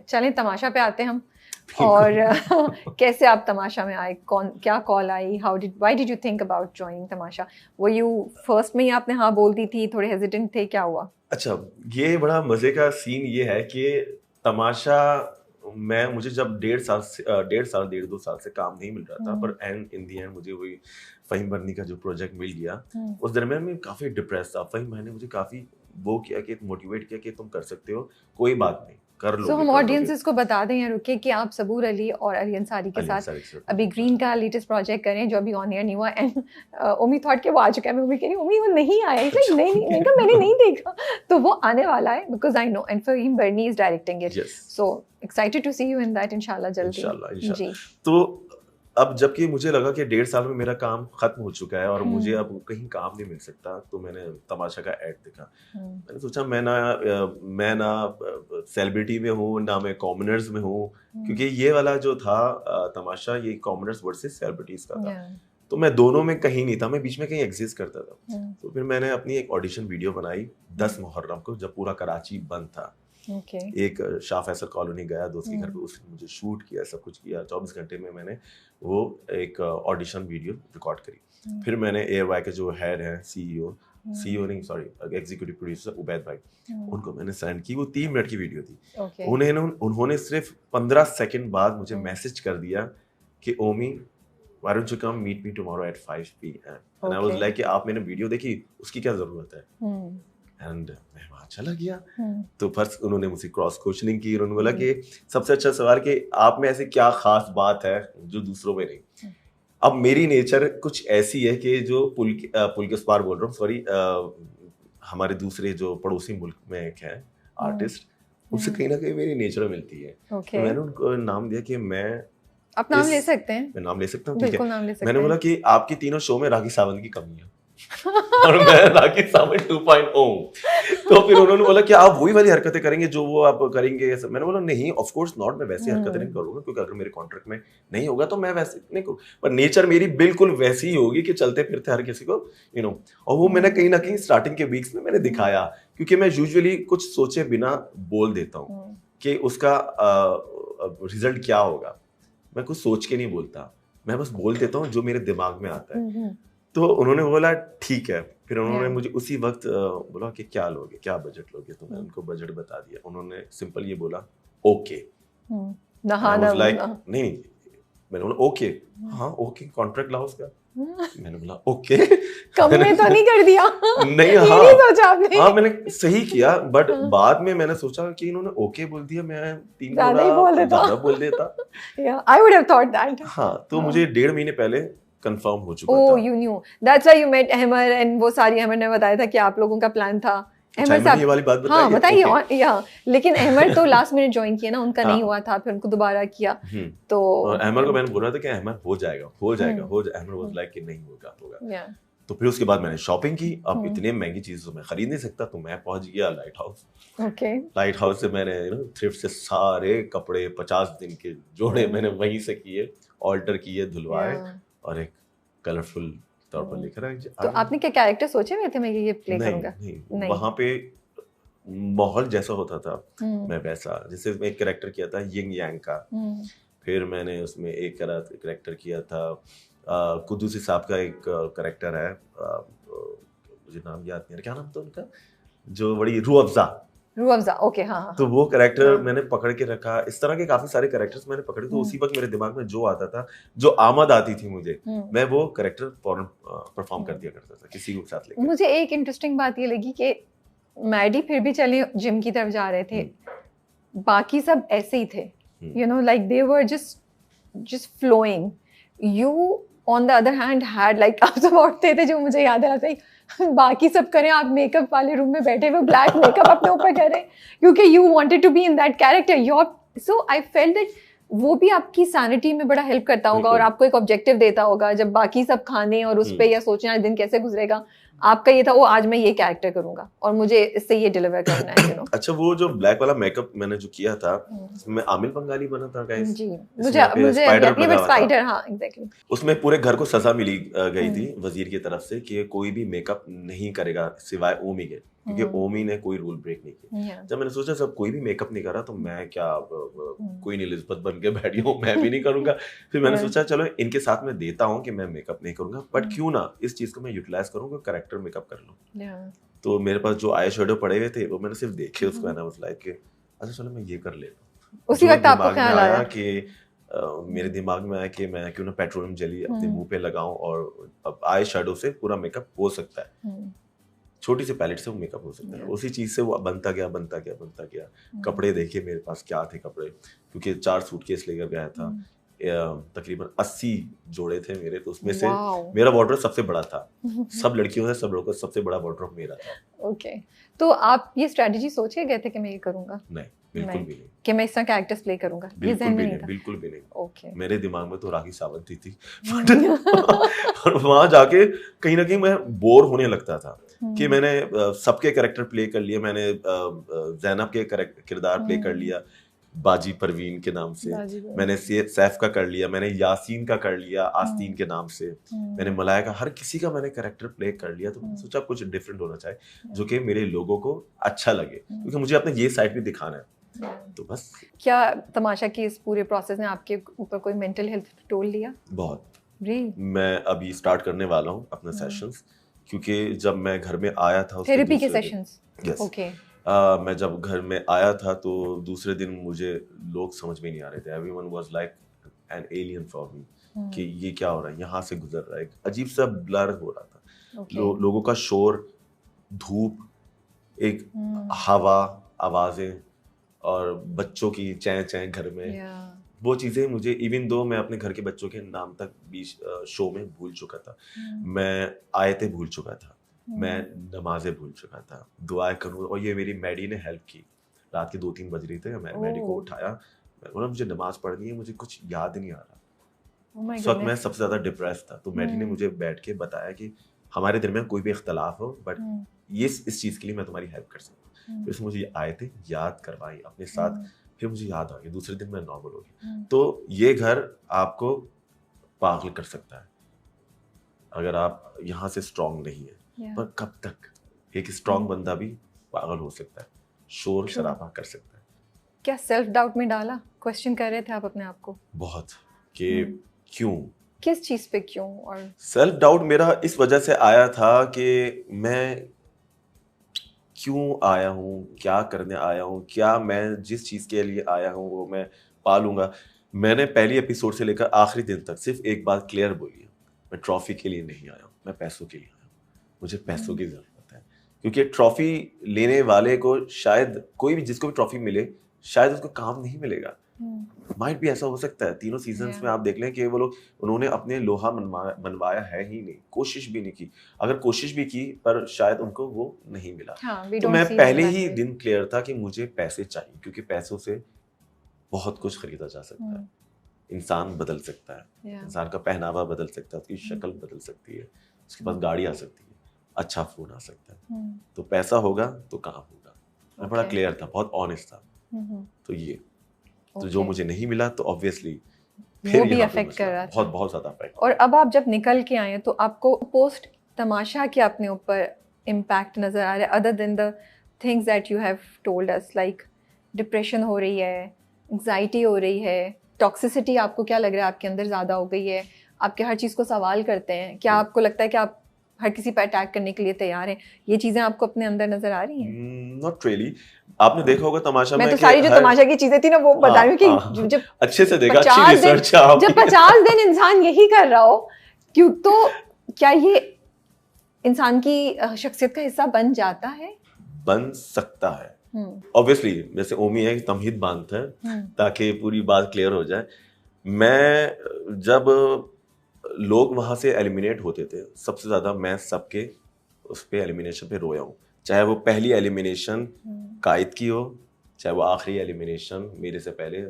चलें तमाशा पे आते हैं हम। और कैसे आप तमाशा में आए, कौन क्या कॉल आई, why did you think about joining Tamasha? वो यू फर्स्ट में ही आपने हाँ बोल दी थी, थोड़े हेजिटेंट थे, क्या हुआ? अच्छा, ये बड़ा मजे का सीन ये है कि तमाशा मुझे जब 1.5 साल 1.5 2 साल से काम नहीं मिल रहा था, पर एंड इन दी एंड मुझे वही फ़हीम बरनी का जो प्रोजेक्ट मिल गया, उस दरमियान में काफ़ी डिप्रेस था। फ़हीम भाई ने मुझे काफ़ी वो किया कि मोटिवेट किया कि तुम कर सकते हो, कोई बात नहीं, कर लोगे, हम कर लोगे। ऑडियंसेस को बता दें या रुके कि आप सबूर अली और अली अंसारी के साथ अभी ग्रीन का लेटेस्ट प्रोजेक्ट कर रहे हैं जो अभी ऑन एयर नहीं हुआ। एंड उम्मीद थॉट के वो आ चुका है, मैं उम्मीद कह रही हूँ उम्मीद वो नहीं आया, इसलिए नहीं मैंने कहा मैंने नहीं देखा, तो वो आने वाला है because I know and Faheem Burney is directing it, so excited to see you in that इंशाल्लाह जल्दी। जी, तो अब जबकि मुझे लगा कि 1.5 साल में मेरा काम खत्म हो चुका है और मुझे अब कहीं काम नहीं मिल सकता, तो मैंने तमाशा का ऐड देखा। मैंने सोचा मैं ना सेलिब्रिटी में हूँ, ना मैं कॉमनर्स में हूँ, क्योंकि ये वाला जो था तमाशा, ये कॉमनर्स वर्सेस सेलिब्रिटीज का था। तो मैं दोनों में कहीं नहीं था, मैं बीच में कहीं एग्जिस्ट करता था। तो फिर मैंने अपनी एक ऑडिशन वीडियो बनाई 10 मुहर्रम को, जब पूरा कराची बंद था। एक शाह फैसल कॉलोनी गया दोस्त के घर पे, उसने मुझे शूट किया, सब कुछ किया। 24 घंटे में मैंने वो एक ऑडिशन वीडियो रिकॉर्ड करी। फिर मैंने एयरवाई के जो हेड हैं, सीईओ नहीं सॉरी एग्जीक्यूटिव प्रोड्यूसर उबैद भाई, उनको मैंने सेंड की। वो 3 मिनट की वीडियो थी। उन्होंने सिर्फ 15 सेकंड बाद मुझे मैसेज कर दिया कि ओमी, why don't you come meet me tomorrow at 5 PM? And I was like कि आप मैंने वीडियो देखी, उसकी क्या जरूरत है? एंड मैं वहाँ चला गया। तो फर्स्ट उन्होंने मुझसे क्रॉस क्वेश्चनिंग की, उन्होंने बोला कि सबसे अच्छा सवाल कि आप में ऐसी क्या खास बात है जो दूसरों में नहीं। अब मेरी नेचर कुछ ऐसी है कि जो पुल के उस पार बोल रहा हूँ, सॉरी, हमारे दूसरे जो पड़ोसी मुल्क में एक है आर्टिस्ट, उससे कहीं ना कहीं मेरी नेचर मिलती है। तो मैंने उनको नाम दिया कि मैं, आप नाम ले सकते हैं, मैं नाम ले सकता हूँ, बिल्कुल नाम ले सकते हैं। मैंने बोला कि आपकी तीनों शो में राखी सावंत की कमी है और मैं राखी सावंत 2.0। तो फिर उन्होंने बोला कि आप वही वाली हरकतें करेंगे जो वो आप करेंगे। मैंने बोला नहीं, ऑफ कोर्स नॉट, मैं वैसी हरकतें नहीं करूंगा, क्योंकि अगर मेरे कॉन्ट्रैक्ट में नहीं होगा तो मैं वैसे नहीं करूँ, पर नेचर मेरी बिल्कुल वैसी ही होगी कि चलते फिरते हर किसी को और वो मैंने कहीं ना कहीं स्टार्टिंग के वीक्स में मैंने दिखाया, क्योंकि मैं यूजुअली कुछ सोचे बिना बोल देता हूँ कि उसका रिजल्ट क्या होगा। मैं कुछ सोच के नहीं बोलता, मैं बस बोल देता हूँ जो मेरे दिमाग में आता है। तो उन्होंने बोला ठीक है। फिर उन्होंने मुझे उसी वक्त बोला कि क्या लोगे, क्या बजट लोगे? तो मैं उनको बजट बता दिया। उन्होंने सिंपल ये बोला ओके। लाइक नहीं, मैंने बोला ओके, हाँ ओके, कॉन्ट्रैक्ट लाओ उसका। मैंने बोला ओके, कम में तो नहीं कर दिया? नहीं, हाँ, नहीं सोचा आपने? हाँ, मैंने सही किया, बट बाद में मैंने सोचा कि इन्होंने ओके बोल दिया, मैं 3 ज़्यादा बोल देता। I would have thought that. हाँ, तो मुझे 1.5 महीने पहले कंफर्म हो चुका था। You knew. That's why you met Ahmad, and वो सारी अहमद ने बताया था कि आप लोगों का प्लान था। अहमद साहब, ये वाली बात बताइए। हाँ बताइए। या लेकिन अहमद तो लास्ट मिनट ज्वाइन किया ना, उनका नहीं हुआ था, फिर उनको दोबारा किया। तो अहमद को मैंने बोला था कि अहमद हो जाएगा। अहमद वाज लाइक कि नहीं होगा। तो फिर उसके बाद मैंने शॉपिंग की। अब इतने महंगी चीज तो मैं खरीद नहीं सकता, तो मैं पहुंच गया लाइट हाउस। लाइट हाउस से मैंने थ्रिफ्ट से सारे कपड़े 50 दिन के जोड़े मैंने वहीं से किए, ऑल्टर किए, धुलवाए और एक कलरफुल तौर पर लेकर आए। तो आपने क्या कैरेक्टर सोचे हुए थे मैं ये प्ले करूंगा? नहीं, वहां पे माहौल जैसा होता था मैं वैसा, जैसे मैं एक कैरेक्टर किया था यिंग यांग का। फिर मैंने उसमें एक कैरेक्टर किया था कुद्दूसी साहब का एक कैरेक्टर है, मुझे नाम याद नहीं, क्या नाम था उनका, जो बड़ी रूह अफ़ज़ा। ओके, हाँ। तो वो कैरेक्टर मैंने पकड़ के रखा। इस तरह के काफी सारे कैरेक्टर्स मैंने पकड़े। तो उसी वक्त मेरे दिमाग में जो आता था, जो आमद आती थी मुझे, मैं वो कैरेक्टर फौरन परफॉर्म कर दिया करता था किसी के साथ लेकर। मुझे एक इंटरेस्टिंग बात ये लगी कि मैडी फिर भी चले जिम की तरफ जा रहे थे, बाकी सब ऐसे ही थे, like they were just flowing. You on the other hand had like आप सब औरतें थे जो मुझे याद आता है, बाकी सब करें, आप मेकअप वाले रूम में बैठे हुए ब्लैक मेकअप अपने ऊपर करें, क्योंकि you wanted to be in that character. So I felt that वो भी आपकी सैनिटी में बड़ा हेल्प करता होगा और आपको एक ऑब्जेक्टिव देता होगा। जब बाकी सब खाने और उस पे या सोचना दिन कैसे गुजरेगा, आपका ये था वो आज मैं ये कैरेक्टर करूंगा और मुझे इससे ये डिलीवर करना है। अच्छा, वो जो ब्लैक वाला मेकअप मैंने जो किया था, मैं आमिर बंगाली बना था गाइस। जी, मुझे स्पाइडर, हाँ एग्जैक्टली। उसमें पूरे घर को सजा मिली गई थी वजीर की तरफ से कि कोई भी मेकअप नहीं करेगा सिवाय ओमी के। क्योंकि ओमी ने कोई रूल ब्रेक नहीं किया। जब मैंने सोचा जब कोई भी मेकअप नहीं कर रहा तो मैं क्या कोई नहीं एलिजाबेथ बन के बैठी हूँ, मैं भी नहीं करूंगा। फिर मैंने सोचा चलो इनके साथ मैं देता हूँ कि मैं मेकअप नहीं करूंगा, बट क्यों ना इस चीज को मैं यूटिलाइज करूँ, कैरेक्टर मेकअप कर लूँ। तो मेरे पास जो आई शेडो पड़े हुए थे वो मैंने सिर्फ देखे उसको, मैंने वाज लाइक अच्छा चलो मैं ये कर लेता हूँ। उसी वक्त आपको ख्याल आया कि मेरे दिमाग में आया कि मैं क्यों ना पेट्रोलियम जेली अपने मुंह पे लगाऊं और अब आई शेडो से पूरा मेकअप हो सकता है, छोटी सी पैलेट से वो मेकअप हो सकता है। उसी चीज से वो बनता गया। कपड़े देखिए मेरे पास क्या थे कपड़े, क्योंकि 4 सूटकेस लेकर गया था, तकरीबन 80 जोड़े थे मेरे, तो उसमें से मेरा वार्डरोब सबसे बड़ा था। सब लड़कियों से सब लोगों का सबसे बड़ा वार्डरोब मेरा था। ओके, तो आप ये स्ट्रेटजी सोच के गए थे कि मैं ये करूंगा? नहीं, बिल्कुल भी नहीं कि मैं इस तरह कैरेक्टर्स प्ले करूंगा, ये ज़हन में नहीं था? बिल्कुल भी नहीं। ओके, मेरे दिमाग में तो राखी सावंत थी और वहां जाके कहीं ना कहीं मैं बोर होने लगता था कि मैंने सबके कैरेक्टर प्ले कर लिए। मैंने ज़ैनब के किरदार प्ले कर लिया बाजी परवीन के नाम से, मैंने सैफ का कर लिया, मैंने यासीन का कर लिया आस्तीन के नाम से, मैंने मलाया का, हर किसी का मैंने कैरेक्टर प्ले कर लिया। तो मैंने सोचा कुछ डिफरेंट होना चाहिए जो कि मेरे लोगों को अच्छा लगे, क्योंकि मुझे अपने ये साइड भी दिखाना है। तो बस। क्या तमाशा की इस पूरे प्रोसेस ने आपके ऊपर कोई मेंटल हेल्थ टोल लिया? बहुत। Really? मैं अभी स्टार्ट करने वाला हूँ अपने सेशंस, क्योंकि जब मैं घर में आया था थेरेपी के सेशंस? यस। ओके। मैं जब घर में आया था तो दूसरे दिन मुझे लोग समझ में नहीं आ रहे थे। Everyone was like an alien for me कि ये क्या हो रहा है, यहाँ से गुजर रहा है, एक अजीब सा ब्लर हो रहा था। लोगों का शोर, धूप, एक हवा, आवाजें और बच्चों की चैं चैं घर में, वो चीजें मुझे, इवन दो मैं अपने घर के बच्चों के नाम तक बीच शो में भूल चुका था, मैं आयतें भूल चुका था, मैं नमाजें भूल चुका था, दुआएं करूँ। और ये मेरी मैडी ने हेल्प की। रात के 2-3 बज रही थे, मैं मैडी को उठाया, मैं बोला मुझे नमाज पढ़नी है, मुझे कुछ याद नहीं आ रहा। उस वक्त मैं सबसे ज्यादा डिप्रेस था, तो मैडी ने मुझे बैठ के बताया कि हमारे दरमियान कोई भी इख्तलाफ हो, बट ये इस चीज के लिए मैं तुम्हारी हेल्प कर सकता हूँ। फिर मुझे आयतें याद करवाई अपने साथ, फिर मुझे याद आ गया, दूसरे दिन मैं नॉर्मल हो गया। तो ये घर आपको पागल कर सकता है अगर आप यहाँ से स्ट्रांग नहीं है, पर कब तक एक स्ट्रांग बंदा भी पागल हो सकता है, शोर शराबा कर सकता है। क्या सेल्फ डाउट में डाला? क्वेश्चन कर रहे थे आप अपने आप को बहुत कि क्यों, किस चीज पे क्यों? और सेल्फ डाउट मेरा इस वजह से आया था कि मैं क्यों आया हूँ, क्या करने आया हूँ, क्या मैं जिस चीज के लिए आया हूँ वो मैं पालूंगा। मैंने पहली एपिसोड से लेकर आखिरी दिन तक सिर्फ एक बात क्लियर बोली है, मैं ट्रॉफी के लिए नहीं आया हूँ, मैं पैसों के लिए आया हूँ। मुझे पैसों की जरूरत है, क्योंकि ट्रॉफी लेने वाले को शायद कोई भी, जिसको भी ट्रॉफी मिले, शायद उसको काम नहीं मिलेगा। माइट भी ऐसा हो सकता है। तीनों सीजन्स में आप देख लें कि वो लोग, उन्होंने अपने लोहा मनवाया है ही नहीं, कोशिश भी नहीं की। अगर कोशिश भी की पर शायद उनको वो नहीं मिला। तो मैं पहले ही दिन क्लियर था कि मुझे पैसे चाहिए, क्योंकि पैसों से बहुत कुछ खरीदा जा सकता है। इंसान बदल सकता है, इंसान का पहनावा बदल सकता है, उसकी शक्ल बदल सकती है, उसके पास गाड़ी आ सकती है, अच्छा फोन आ सकता है। तो पैसा होगा तो काम होगा। मैं बड़ा क्लियर था, बहुत ऑनेस्ट था। तो ये तो जो मुझे नहीं मिला तो ऑब्वियसली वो भी अफेक्ट कर रहा था, बहुत ज्यादा अफेक्ट। और अब आप जब निकल के आए तो आपको पोस्ट तमाशा के अपने ऊपर इम्पैक्ट नजर आ रहा है, other than the things that you have told us, like depression हो रही है, एंग्जाइटी हो रही है, टॉक्सिसिटी आपको क्या लग रहा है आपके अंदर ज़्यादा हो गई है, आपके हर चीज़ को सवाल करते हैं, क्या आपको लगता है कि आप हर किसी पर अटैक करने के लिए तैयार हैं? ये चीज़ें आपको अपने अंदर नजर आ रही हैं? Not really. आपने देखा होगा तमाशा में, मैं तो सारी जो तमाशा की चीजें थी ना वो बता रही हूँ कि जब अच्छे से देखा, अच्छी रिसर्च है आपकी। जब 50 दिन इंसान यही कर रहा हो, क्यों, तो क्या ये इंसान की शख्सियत का हिस्सा बन जाता है? बन सकता है ऑब्वियसली। जैसे ओमी है कि तमहीद बांधते हैं ताकि पूरी बात क्लियर हो जाए। मैं जब लोग वहां से एलिमिनेट होते थे, सबसे ज्यादा मैं सबके उस पे एलिमिनेशन पे रोया हूँ, चाहे वो पहली एलिमिनेशन कायद की हो, चाहे वो आखिरी एलिमिनेशन मेरे से पहले